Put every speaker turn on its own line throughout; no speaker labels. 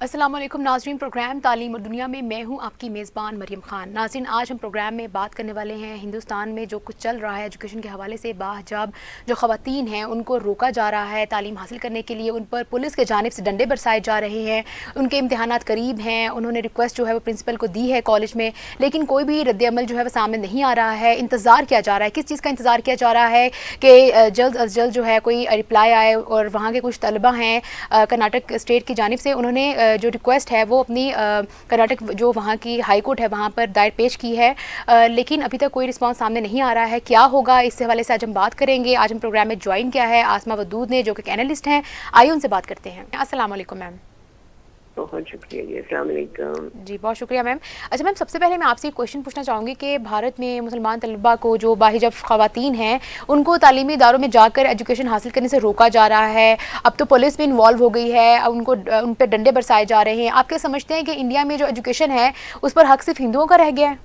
अस्सलाम वालेकुम नाज़रीन, प्रोग्राम तालीम और दुनिया में मैं हूं आपकी मेज़बान मरियम खान। नाज़रीन, आज हम प्रोग्राम में बात करने वाले हैं हिंदुस्तान में जो कुछ चल रहा है एजुकेशन के हवाले से। बाहिजाब जो ख़वातीन हैं उनको रोका जा रहा है तालीम हासिल करने के लिए, उन पर पुलिस के जानिब से डंडे बरसाए जा रहे हैं। उनके इम्तहानात करीब हैं, उन्होंने रिक्वेस्ट जो है वो प्रिंसिपल को दी है कॉलेज में, लेकिन कोई भी रद्द-ए-अमल जो है वो सामने नहीं आ रहा है। इंतज़ार किया जा रहा है, किस चीज़ का इंतज़ार किया जा रहा है कि जल्द अज जल्द जो है कोई रिप्लाई आए। और वहाँ के कुछ तलबा हैं कर्नाटक स्टेट की जानिब से, उन्होंने जो रिक्वेस्ट है वो अपनी कर्नाटक जो वहाँ की हाई कोर्ट है वहाँ पर दायर पेश की है, लेकिन अभी तक कोई रिस्पांस सामने नहीं आ रहा है। क्या होगा इस हवाले से आज हम बात करेंगे। आज हम प्रोग्राम में ज्वाइन किया है आसमा वदूद ने, जो कि एनालिस्ट हैं। आइए उनसे बात करते हैं। अस्सलाम वालेकुम मैम।
बहुत शुक्रिया जी, अस्सलाम वालेकुम।
जी बहुत शुक्रिया मैम। अच्छा मैम, सबसे पहले मैं आपसे एक क्वेश्चन पूछना चाहूँगी कि भारत में मुसलमान तलबा को, जो बाहिजाब ख़वातीन हैं, उनको तालीमी इदारों में जाकर एजुकेशन हासिल करने से रोका जा रहा है। अब तो पुलिस भी इन्वॉल्व हो गई है, अब उन पर डंडे बरसाए जा रहे हैं। आप क्या समझते हैं कि इंडिया में जो एजुकेशन है उस पर हक सिर्फ हिंदुओं का रह गया है?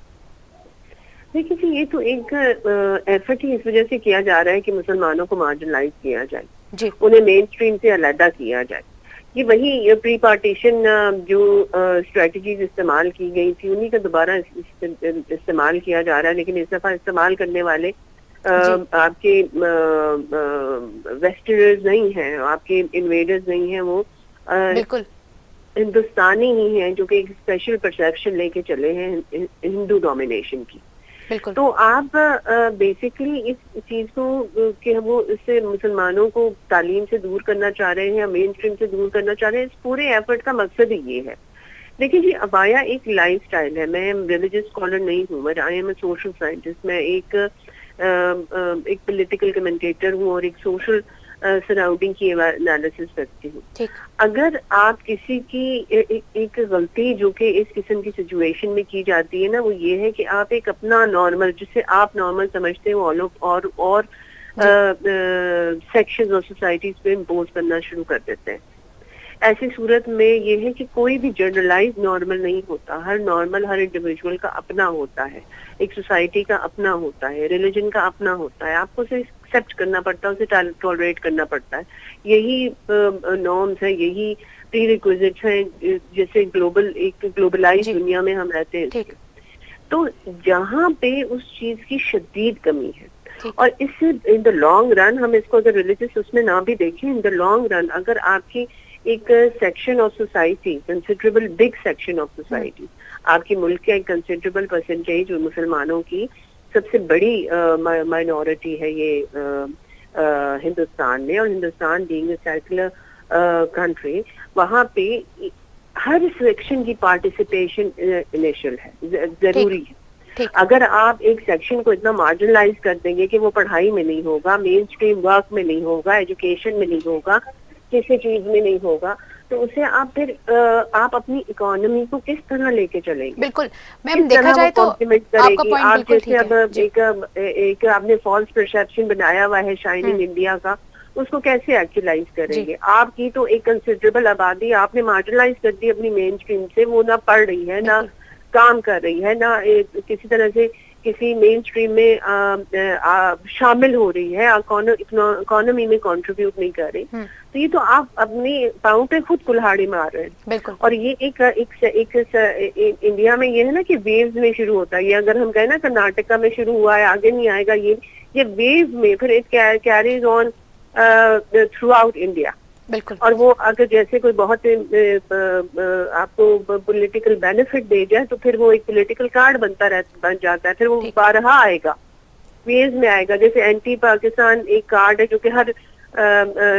देखिए जी, ये तो एक एफर्ट ही इस वजह से किया जा रहा है कि मुसलमानों को मार्जिनलाइज किया जाए,
जी
उन्हें मेन स्ट्रीम से अलहदा किया जाए। ये वही प्री पार्टीशन जो स्ट्रेटजीज इस्तेमाल की गई थी, उन्हीं का दोबारा इस्तेमाल किया जा रहा है। लेकिन इस दफा इस्तेमाल करने वाले आपके वेस्टर्नर्स नहीं हैं, आपके इन्वेडर्स नहीं हैं, वो
बिल्कुल
हिंदुस्तानी ही हैं, जो कि एक स्पेशल परसेप्शन लेके चले हैं हिंदू डोमिनेशन की।
बिल्कुल।
तो आप बेसिकली इस चीज को कि वो इससे मुसलमानों को तालीम से दूर करना चाह रहे हैं या मेन स्ट्रीम से दूर करना चाह रहे हैं, इस पूरे एफर्ट का मकसद ही ये है। देखिए जी, अबाया एक लाइफ स्टाइल है। मैं रिलीजियस स्कॉलर नहीं हूँ, but I am a social scientist. मैं एक पॉलिटिकल कमेंटेटर हूँ और एक सोशल सराउंडिंग की एनालिसिस करती हूँ। अगर आप किसी की एक गलती जो कि इस किस्म की सिचुएशन में की जाती है ना, वो ये है कि आप एक अपना नॉर्मल, जिसे आप नॉर्मल समझते हो, और सेक्शंस ऑफ सोसाइटीज पे इम्पोज करना शुरू कर देते हैं। ऐसी सूरत में ये है कि कोई भी जनरलाइज नॉर्मल नहीं होता। हर नॉर्मल हर इंडिविजुअल का अपना होता है, एक सोसाइटी का अपना होता है, रिलीजन का अपना होता है। आपको उसे एक्सेप्ट करना पड़ता है, उसे टॉलरेट करना पड़ता है। यही नॉर्म्स है, यही प्री रिक्विजिट्स हैं, जैसे एक ग्लोबलाइज दुनिया में हम रहते हैं। तो जहाँ पे उस चीज की शदीद कमी है, और इससे इन द लॉन्ग रन, हम इसको अगर रिलीजियस उसमें ना भी देखें, इन द लॉन्ग रन अगर आपकी एक section of society, considerable big section of society, आपके मुल्क का एक कंसिडरेबल परसेंटेज मुसलमानों की सबसे बड़ी माइनॉरिटी है ये हिंदुस्तान में, और Hindustan being a secular country, वहाँ पे हर सेक्शन की पार्टिसिपेशन इनिशियल है, जरूरी है। अगर आप एक सेक्शन को इतना मार्जिनलाइज कर देंगे कि वो पढ़ाई में नहीं होगा, मेन स्ट्रीम वर्क में नहीं होगा, एजुकेशन में नहीं होगा, किसी चीज में नहीं होगा, तो उसे आप फिर आप अपनी इकोनॉमी को किस तरह लेके चलेंगे?
बिल्कुल मैम, देखा जाए तो आपका पॉइंट
आप
बिल्कुल
जैसे अब एक आपने फॉल्स परसेप्शन बनाया हुआ है शाइनिंग इंडिया का, उसको कैसे एक्चुअलाइज करेंगे? आपकी तो एक कंसिडरेबल आबादी आपने मार्जिनलाइज कर दी अपनी मेन स्ट्रीम से, वो ना पढ़ रही है, ना काम कर रही है, ना किसी तरह से किसी मेन स्ट्रीम में शामिल हो रही है, इकोनॉमी में कंट्रीब्यूट नहीं कर रही। तो ये तो आप अपने पाँव पे खुद कुल्हाड़ी मार रहे हैं। और ये एक इंडिया में ये है ना कि वेव्स में शुरू होता है। ये अगर हम कहें ना कर्नाटका में शुरू हुआ है, आगे नहीं आएगा, ये वेव में फिर it carries on through out India. और वो अगर जैसे कोई बहुत आपको पॉलिटिकल बेनिफिट दे जाए, तो फिर वो एक पॉलिटिकल कार्ड बन जाता है, फिर वो बारहा आएगा, वेज में आएगा। जैसे एंटी पाकिस्तान एक कार्ड है जो कि हर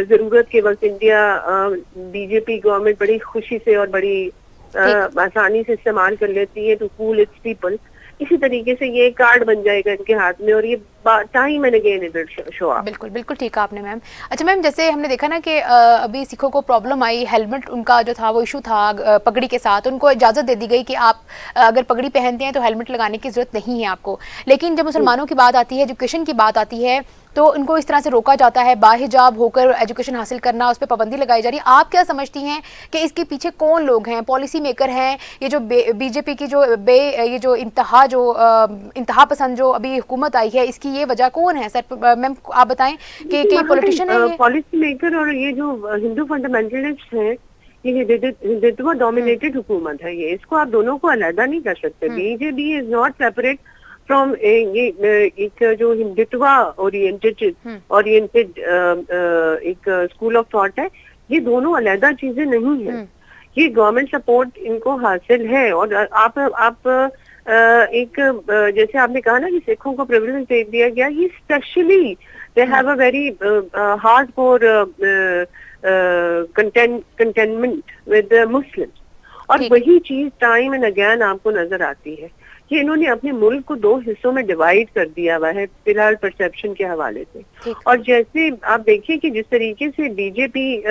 जरूरत के वक्त इंडिया बीजेपी गवर्नमेंट बड़ी खुशी से और बड़ी आसानी से इस्तेमाल कर लेती है टू कूल इट्स पीपल। इसी तरीके से ये कार्ड बन जाएगा इनके हाथ में, और ये time and again it will show up.
बिल्कुल बिल्कुल ठीक है आपने मैम। अच्छा मैम, जैसे हमने देखा ना कि अभी सिखों को प्रॉब्लम आई, हेलमेट उनका जो था वो इशू था पगड़ी के साथ, उनको इजाज़त दे दी गई कि आप अगर पगड़ी पहनते हैं तो हेलमेट लगाने की ज़रूरत नहीं है आपको। लेकिन जब मुसलमानों की बात आती है, एजुकेशन की बात आती है, तो उनको इस तरह से रोका जाता है। बाहिजाब होकर एजुकेशन हासिल करना, उस पर पाबंदी लगाई जा रही है। आप क्या समझती हैं कि इसके पीछे कौन लोग हैं? पॉलिसी मेकर हैं? ये जो बीजेपी की ये जो इंतहा पसंद जो अभी हुकूमत आई है, इसकी ये वजह कौन है? सर मैम आप बताएं कि पॉलिटिशियन है,
पॉलिसी मेकर और ये जो हिंदू फंडामेंटलिस्ट हैं, ये हिंदुत्व डोमिनेटेड हुकूमत है, ये इसको आप दोनों को अलग नहीं कर सकते। BJP is not separate from एक जो हिंदुत्व ओरिएंटेड एक स्कूल ऑफ थॉट है, ये दोनों अलग चीजें नहीं है। ये गवर्नमेंट सपोर्ट इनको हासिल है। और आप एक जैसे आपने कहा ना कि सिखों को प्रिविलेज दे दिया गया, ये specially they have a very hard for containment with Muslims, और वही चीज टाइम एंड अगेन आपको नजर आती है कि इन्होंने अपने मुल्क को दो हिस्सों में डिवाइड कर दिया हुआ है फिलहाल परसेप्शन के हवाले से। और जैसे आप देखिए कि जिस तरीके से बीजेपी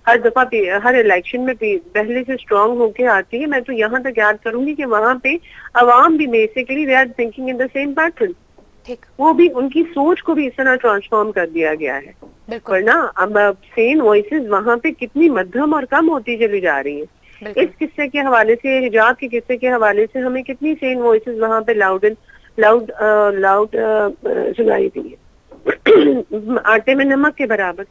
हर दफा हर इलेक्शन में पहले से स्ट्रांग होके आती है, मैं तो यहाँ तक याद करूंगी कि वहां पे अवाम भी basically they are thinking in the same pattern. वो भी उनकी सोच को भी इस तरह ट्रांसफॉर्म कर दिया गया है। वरना अब सेम वॉइसेस वहां पे कितनी मध्यम और कम होती चली जा रही है। इस किस्से के हवाले से, हिजाब के किस्से के हवाले से हमें कितनी सेम वॉइसेस वहां पे लाउड सुनाई दी है आटे में नमक के बराबर।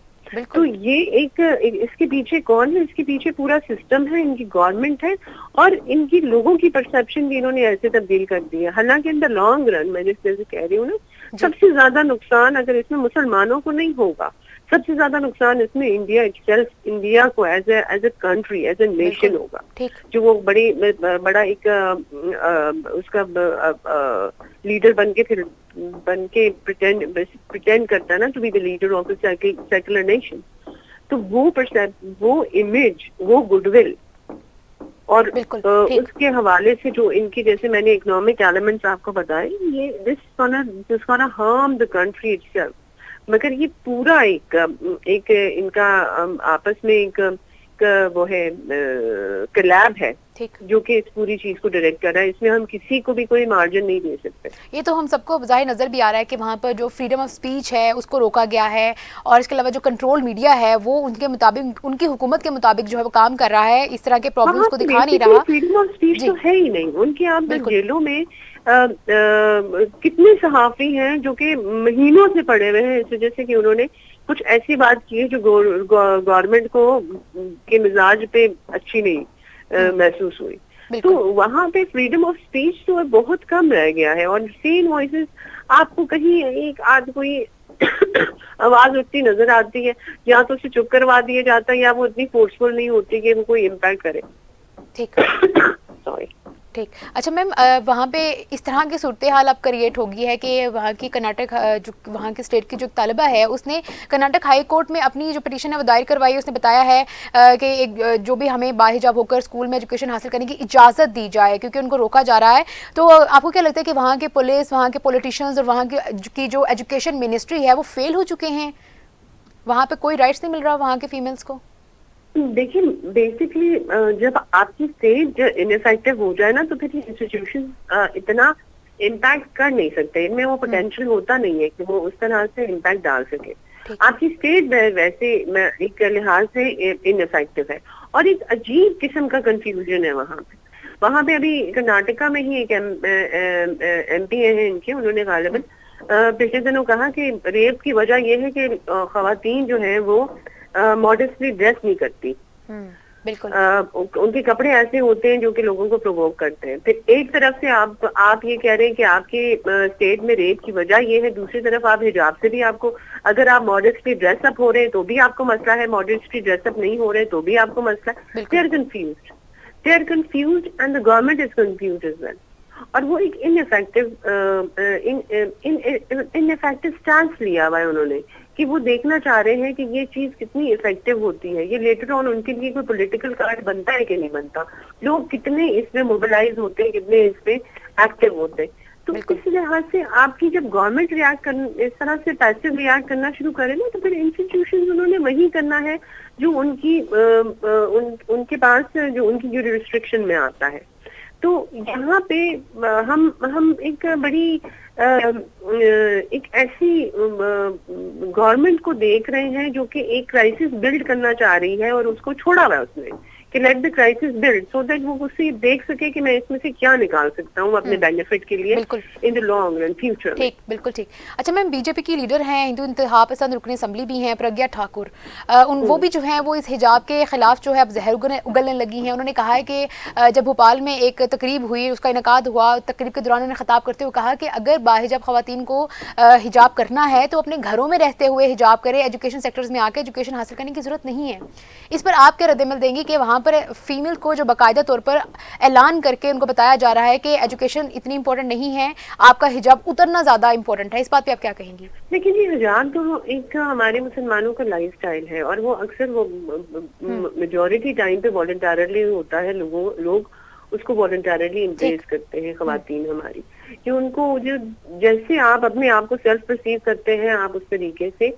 तो ये एक इसके पीछे कौन है? इसके पीछे पूरा सिस्टम है, इनकी गवर्नमेंट है, और इनकी लोगों की परसेप्शन भी इन्होंने ऐसे तब्दील कर दी है। हालांकि इन द लॉन्ग रन, मैं जिस तरह से कह रही हूँ ना, सबसे ज्यादा नुकसान अगर इसमें मुसलमानों को नहीं होगा, सबसे ज्यादा नुकसान इसमें इंडिया को as a country, as a nation होगा, जो वो बड़ा एक उसका लीडर बन के प्रिटेंड करता है ना to be the leader of the secular nation. तो वो इमेज, वो गुडविल, और उसके हवाले से जो इनकी, जैसे मैंने इकोनॉमिक एलिमेंट्स आपको बताए, ये this gonna harm the country itself. मगर ये पूरा एक इनका आपस में एक वो है कलैब है जो कि इस पूरी चीज को डायरेक्ट कर रहा है। इसमें हम किसी को भी कोई मार्जिन नहीं दे सकते।
ये तो हम सबको ज़ाहिर नज़र भी आ रहा है कि वहाँ पर जो फ्रीडम ऑफ स्पीच है उसको रोका गया है, और इसके अलावा जो कंट्रोल मीडिया है वो उनके मुताबिक, उनकी हुकूमत के मुताबिक जो है वो काम कर रहा है, इस तरह के प्रॉब्लम्स को दिखा नहीं रहा।
फ्रीडम ऑफ स्पीच तो है ही नहीं उनके। आप जेलों में कितने सहाफी हैं जो कि महीनों से पड़े हुए हैं इस वजह से कि उन्होंने कुछ ऐसी बात की है जो गवर्नमेंट को के मिजाज पे अच्छी नहीं महसूस हुई। तो वहां पे फ्रीडम ऑफ स्पीच तो बहुत कम रह गया है। और सेम वॉइसेस आपको कहीं एक आध कोई आवाज उठती नजर आती है, या तो उसे चुप करवा दिया जाता है, या वो इतनी फोर्सफुल नहीं होती कि वो कोई इम्पैक्ट करे।
ठीक सॉरी ठीक। अच्छा मैम, वहाँ पे इस तरह की सूरत हाल अब क्रिएट होगी है कि वहाँ की कर्नाटक, जो वहाँ के स्टेट की जो तलबा है, उसने कर्नाटक हाई कोर्ट में अपनी जो पिटीशन है वो दायर करवाई है। उसने बताया है कि एक जो भी हमें बाहिजाब होकर स्कूल में एजुकेशन हासिल करने की इजाज़त दी जाए, क्योंकि उनको रोका जा रहा है। तो आपको क्या लगता है कि वहाँ के पुलिस, वहाँ के पॉलिटिशियंस और वहाँ की जो एजुकेशन मिनिस्ट्री है वो फेल हो चुके हैं? वहाँ पर कोई राइट्स नहीं मिल रहा वहाँ के फीमेल्स को?
देखिए, बेसिकली जब आपकी स्टेट इनइफेक्टिव हो जाए ना, तो फिर इंस्टीट्यूशन इतना इम्पैक्ट कर नहीं सकते, इनमें वो पोटेंशियल होता नहीं है कि वो उस तरह से इम्पैक्ट डाल सके। आपकी स्टेट वैसे एक लिहाज से इनइफेक्टिव है, और एक अजीब किस्म का कंफ्यूजन है वहाँ पे अभी कर्नाटका में ही एक MP हैं इनके, उन्होंने गालिबन पिछले दिनों कहा कि रेप की वजह यह है कि खवातीन जो है वो मॉडेस्टली ड्रेस नहीं करती।
बिल्कुल।
उनके कपड़े ऐसे होते हैं जो कि लोगों को प्रोवोक करते हैं। फिर एक तरफ से आप ये कह रहे हैं कि आपके स्टेट में रेप की वजह ये है, दूसरी तरफ आप हिजाब से भी आपको, अगर आप मॉडेस्टली ड्रेसअप हो रहे हैं तो भी आपको मसला है, मॉडेस्टली ड्रेसअप नहीं हो रहे तो भी आपको मसला है। They are confused and the government is confused as well. और वो एक इनइफेक्टिव स्टैंड लिया हुआ है उन्होंने कि वो देखना चाह रहे हैं कि ये चीज कितनी इफेक्टिव होती है, ये लेटर ऑन उनके लिए कोई पॉलिटिकल कार्ड बनता है कि नहीं बनता, लोग कितने इसमें मोबिलाइज होते हैं, कितने इसमें एक्टिव होते हैं। तो इस लिहाज से आपकी जब गवर्नमेंट इस तरह से पैसिव रिएक्ट करना शुरू करे ना, तो फिर इंस्टीट्यूशन उन्होंने वही करना है जो उनके पास जो उनकी रिस्ट्रिक्शन में आता है। तो यहाँ पे हम एक बड़ी एक ऐसी गवर्नमेंट को देख रहे हैं जो कि एक क्राइसिस बिल्ड करना चाह रही है और उसको छोड़ा हुआ है उसने कि let the crisis build, so that वो उससे देख सके कि मैं इसमें से क्या निकाल सकता हूँ अपने बेनिफिट के लिए in the long run future में।
ठीक, बिल्कुल ठीक। अच्छा मैम, बीजेपी की लीडर हैं, हिंदू इंतहा पसंद रुकन असम्बली भी हैं, प्रज्ञा ठाकुर, वो भी जो हैं वो इस हिजाब के खिलाफ जो है अब जहर उगलने लगी हैं। उन्होंने कहा है कि जब भोपाल में एक तकरीब हुई, उसका इनकाद हुआ, तकरीब के दौरान उन्होंने खिताब करते हुए कहा कि अगर बाहिजाब खवातीन को हिजाब करना है तो अपने घरों में रहते हुए हिजाब करें, एजुकेशन सेक्टर्स में आके एजुकेशन हासिल करने की जरूरत नहीं है। इस पर आप क्या रद्दमल देंगी कि वहाँ पर फीमेल को जो बाकायदा तौर पर ऐलान करके उनको बताया जा रहा है कि एजुकेशन इतनी इंपॉर्टेंट नहीं है, आपका हिजाब उतरना ज्यादा इंपॉर्टेंट है, इस बात पे आप क्या कहेंगी?
लेकिन ये हिजाब तो एक हमारे मुसलमानों का लाइफस्टाइल है और वो अक्सर वो मेजॉरिटी टाइम पे वॉलंटरली होता है, लोग उसको वॉलंटरली इम्प्रेस करते हैं खवातीन हमारी, कि उनको जो जैसे आप अपने आप को सेल्फ परसीव करते हैं आप उस तरीके से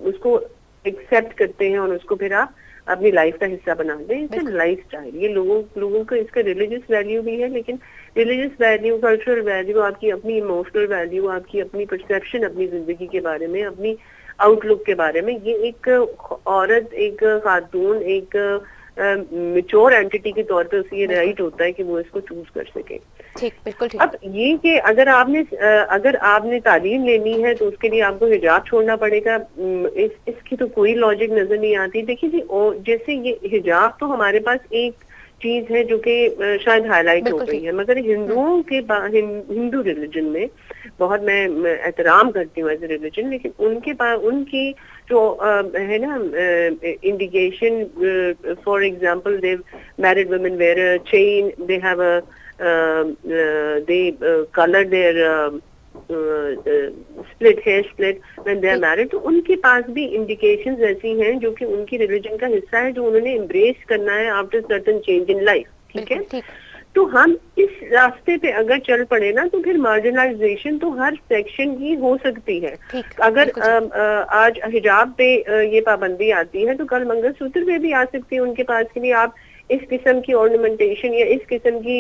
उसको एक्सेप्ट करते हैं और उसको फिर आप अपनी लाइफ का हिस्सा बना दें। इट्स लाइफ स्टाइल, ये लोगों का इसका रिलीजियस वैल्यू भी है, लेकिन रिलीजियस वैल्यू, कल्चरल वैल्यू, आपकी अपनी इमोशनल वैल्यू, आपकी अपनी परसेप्शन अपनी जिंदगी के बारे में, अपनी आउटलुक के बारे में, ये एक औरत, एक खातून, एक मैच्योर एंटिटी के तौर पे उसे ये राइट होता है कि वो इसको चूज कर सके।
ठीक, बिल्कुल ठीक।
अब ये कि अगर आपने तालीम लेनी है तो उसके लिए आपको हिजाब छोड़ना पड़ेगा, इसकी तो कोई लॉजिक नजर नहीं आती। देखिए जी, जैसे ये हिजाब तो हमारे पास एक चीज है जो कि शायद हाईलाइट हो गई है, मगर हिंदुओं के हिंदू रिलीजन में बहुत मैं एहतराम करती हूँ एज ए रिलीजन, लेकिन उनके पास उनकी जो है ना indication, for example they married women wear a chain, they have a they color their split hair split when they are married, तो उनके पास भी इंडिकेशंस ऐसी हैं जो कि उनकी रिलीजन का हिस्सा है, जो उन्होंने एम्ब्रेस करना है after certain change in life. ठीक है, तो हम इस रास्ते पे अगर चल पड़े ना तो फिर मार्जिनलाइजेशन तो हर सेक्शन की हो सकती है। अगर आज हिजाब पे ये पाबंदी आती है तो कल मंगलसूत्र पे भी आ सकती है उनके पास के लिए। आप इस किस्म की ऑर्नामेंटेशन या इस किस्म की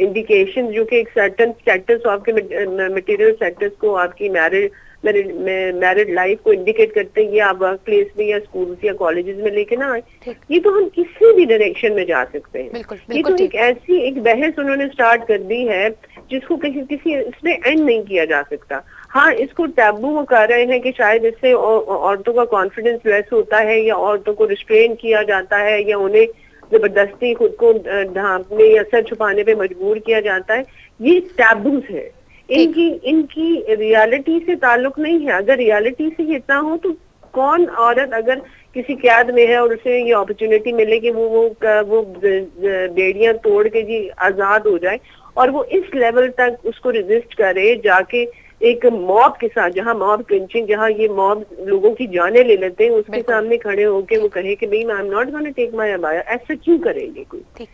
इंडिकेशन जो कि एक सर्टन स्टेटस आपके मटेरियल स्टेटस को, आपकी मैरिड लाइफ को इंडिकेट करते हैं, ये आप वर्क प्लेस में या स्कूल्स या कॉलेजेस में लेके ना आए, ये तो हम किसी भी डायरेक्शन में जा सकते हैं। ये तो एक ऐसी एक बहस उन्होंने स्टार्ट कर दी है जिसको किसी इसमें एंड नहीं किया जा सकता। हाँ, इसको टैबू वो कर रहे हैं कि शायद इससे औरतों का कॉन्फिडेंस लेस होता है या औरतों को रिस्ट्रेन किया जाता है या उन्हें जबरदस्ती खुद को ढांपने या सर छुपाने पे मजबूर किया जाता है। ये टैबूज है, इनकी रियलिटी से ताल्लुक नहीं है। अगर रियलिटी से ही इतना हो तो कौन औरत अगर किसी कैद में है और उसे ये अपॉर्चुनिटी मिले कि वो बेड़ियां तोड़ के जी आजाद हो जाए और वो इस लेवल तक उसको रेजिस्ट करे, जाके एक मॉब के साथ, जहाँ मॉब क्लिंचिंग, जहाँ ये मॉब लोगों की जाने ले लेते हैं, उसके सामने खड़े होके वो कहे कि भाई I am not gonna take my अबाया, ऐसा क्यों करेंगे कोई?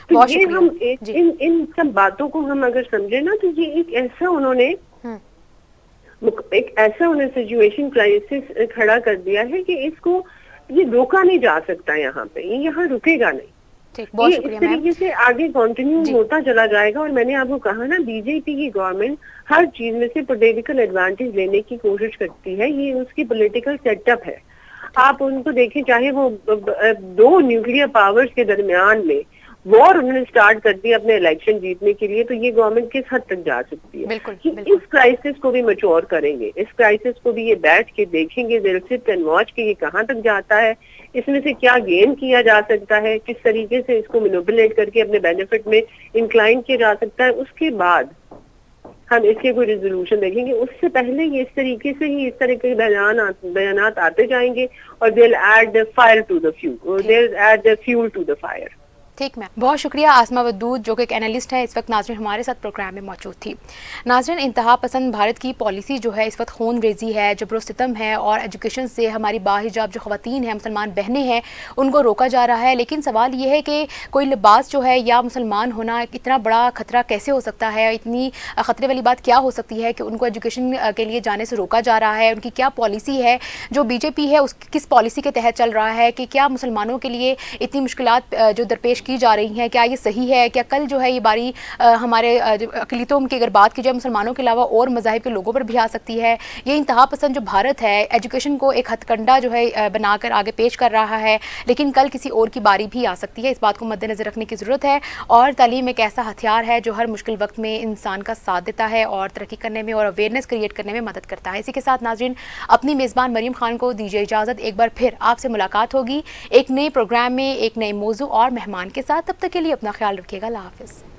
तो ये हम इन सब बातों को हम अगर समझे ना तो ये एक ऐसा उन्होंने सिचुएशन क्राइसिस खड़ा कर दिया है कि इसको ये रोका नहीं जा सकता, यहाँ पे ये यहाँ रुकेगा नहीं। ये इस तरीके से आगे कंटिन्यू होता चला जाएगा। और मैंने आपको कहा ना, बीजेपी की गवर्नमेंट हर चीज में से पॉलिटिकल एडवांटेज लेने की कोशिश करती है, ये उसकी पॉलिटिकल सेटअप है। आप उनको देखें, चाहे वो दो न्यूक्लियर पावर्स के दरमियान में वॉर उन्होंने स्टार्ट कर दी अपने इलेक्शन जीतने के लिए, तो ये गवर्नमेंट किस हद तक जा सकती है कि इस क्राइसिस को भी मैच्योर करेंगे, इस क्राइसिस को भी ये बैठ के देखेंगे, दिल सिट एंड वॉच के ये कहाँ तक जाता है, इसमें से क्या गेन किया जा सकता है, किस तरीके से इसको मैनिपुलेट करके अपने बेनिफिट में इंक्लाइन किया जा सकता है। उसके बाद हम इसके कोई रिजोल्यूशन देखेंगे। उससे पहले ये इस तरीके से ही इस तरह के बयानात आते जाएंगे और they will add fire to the fuel, they will add the fuel to the fire.
ठीक मैम, बहुत शुक्रिया आसमा वदूद जो कि एक एनालिस्ट है, इस वक्त नाज़रीन हमारे साथ प्रोग्राम में मौजूद थी। नाज़रीन, इंतहा पसंद भारत की पॉलिसी जो है इस वक्त खून रेजी है, जबरो सितम है और एजुकेशन से हमारी बाहिजाब जो ख़वातीन हैं, मुसलमान बहनें हैं, उनको रोका जा रहा है। लेकिन सवाल ये है कि कोई लिबास जो है या मुसलमान होना इतना बड़ा ख़तरा कैसे हो सकता है? इतनी ख़तरे वाली बात क्या हो सकती है कि उनको एजुकेशन के लिए जाने से रोका जा रहा है? उनकी क्या पॉलिसी है जो बीजेपी है उस किस पॉलिसी के तहत चल रहा है कि क्या मुसलमानों के लिए इतनी मुश्किलात जो दरपेश की की जा रही हैं, क्या ये सही है? क्या कल जो है ये बारी हमारे अक़लियतों की अगर बात की जाए मुसलमानों के अलावा और मज़ाहिब के लोगों पर भी आ सकती है? ये इंतहा पसंद जो भारत है एजुकेशन को एक हथकंडा जो है बनाकर आगे पेश कर रहा है, लेकिन कल किसी और की बारी भी आ सकती है। इस बात को मद्देनज़र रखने की ज़रूरत है। और तालीम एक ऐसा हथियार है जो हर मुश्किल वक्त में इंसान का साथ देता है और तरक्की करने में और अवेयरनेस क्रिएट करने में मदद करता है। इसी के साथ नाज़रीन, अपनी मेज़बान मरीम खान को दीजिए इजाज़त। एक बार फिर आपसे मुलाकात होगी एक नए प्रोग्राम में, एक नए मौजू और मेहमान के साथ। तब तक के लिए अपना ख्याल रखिएगा। अल्लाह हाफ़िज़।